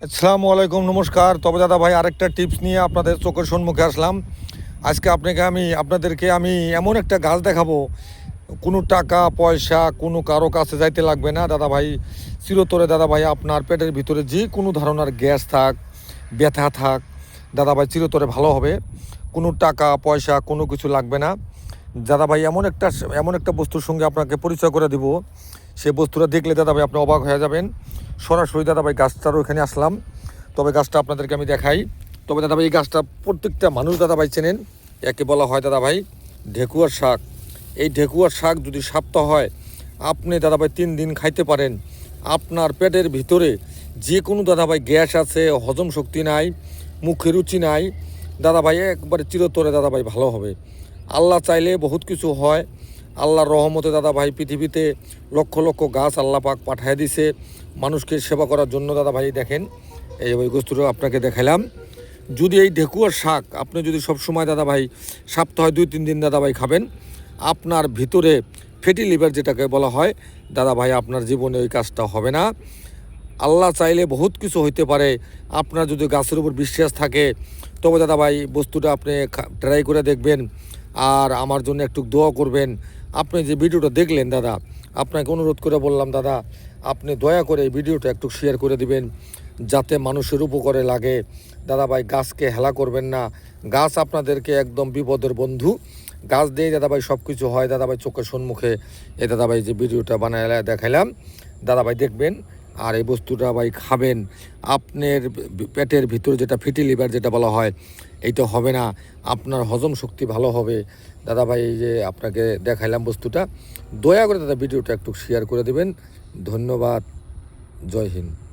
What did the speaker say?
আসসালামু আলাইকুম, নমস্কার। তবে দাদা ভাই আরেকটা টিপস নিয়ে আপনাদের চোখের সম্মুখে আসলাম। আজকে আপনাদেরকে আমি এমন একটা গাছ দেখাবো, কোনো টাকা পয়সা কোনো কারো কাছে যাইতে লাগবে না দাদা ভাই। চিরতরে দাদা ভাই আপনার পেটের ভিতরে যে কোনো ধরনের গ্যাস থাক, ব্যথা থাক, দাদা ভাই চিরতরে ভালো হবে। কোনো টাকা পয়সা কোনো কিছু লাগবে না দাদা ভাই। এমন একটা বস্তুর সঙ্গে আপনাকে পরিচয় করে দিব, সেই বস্তুটা দেখলে দাদা ভাই আপনি অবাক হয়ে যাবেন। সরাসরি দাদা ভাই গাছটারও এখানে আসলাম, তবে গাছটা আপনাদেরকে আমি দেখাই। তবে দাদা ভাই এই গাছটা প্রত্যেকটা মানুষ দাদা ভাই চেনেন। একে বলা হয় দাদা ভাই ঢেকুয়ার শাক। এই ঢেকুয়ার শাক যদি সপ্তাহ হয়, আপনি দাদা ভাই 3 দিন খাইতে পারেন। আপনার পেটের ভিতরে যে কোনো দাদা ভাই গ্যাস আছে, হজম শক্তি নাই, মুখে রুচি নাই, দাদা ভাই একবারে চিরতরে দাদা ভাই ভালো হবে। আল্লাহ চাইলে বহুত কিছু হয়। আল্লাহর রহমতে দাদা ভাই পৃথিবীতে লক্ষ লক্ষ গাছ আল্লাহ পাক পাঠিয়ে দিছে মানুষকে সেবা করার জন্য। দাদা ভাই দেখেন, এই ওই বস্তুটা আপনাকে দেখালাম। যদি এই ঢেকুয়ার শাক আপনি যদি সবসময় দাদা ভাই সপ্তাহে 2-3 দিন দাদা ভাই খাবেন, আপনার ভিতরে ফ্যাটি লিভার যেটাকে বলা হয় দাদা ভাই, আপনার জীবনে ওই কাজটা হবে না। আল্লাহ চাইলে বহুত কিছু হইতে পারে। আপনার যদি গাছের উপর বিশ্বাস থাকে, তবে দাদা ভাই বস্তুটা আপনি ট্রাই করে দেখবেন। আর আমার জন্য একটু দোয়া করবেন। আপনি যে ভিডিওটা দেখলেন দাদা, আপনাকে অনুরোধ করে বললাম দাদা, আপনি দয়া করে এই ভিডিওটা একটু শেয়ার করে দিবেন, যাতে মানুষের উপকারে লাগে। দাদা ভাই গাছকে হেলা করবেন না। গাছ আপনাদেরকে একদম বিপদের বন্ধু। গাছ দিয়ে দাদা ভাই সব কিছু হয় দাদা ভাই চোখের সম্মুখে। এই দাদা ভাই যে ভিডিওটা বানায় দেখাইলাম দাদা ভাই দেখবেন, আর এই বস্তুটা ভাই খাবেন। আপনার পেটের ভিতরে যেটা ফ্যাটি লিভার যেটা বলা হয়, এইটা হবে না। আপনার হজম শক্তি ভালো হবে দাদা ভাই। এই যে আপনাকে দেখাইলাম বস্তুটা, দয়া করে দাদা ভিডিওটা একটু শেয়ার করে দেবেন। ধন্যবাদ। জয় হিন্দ।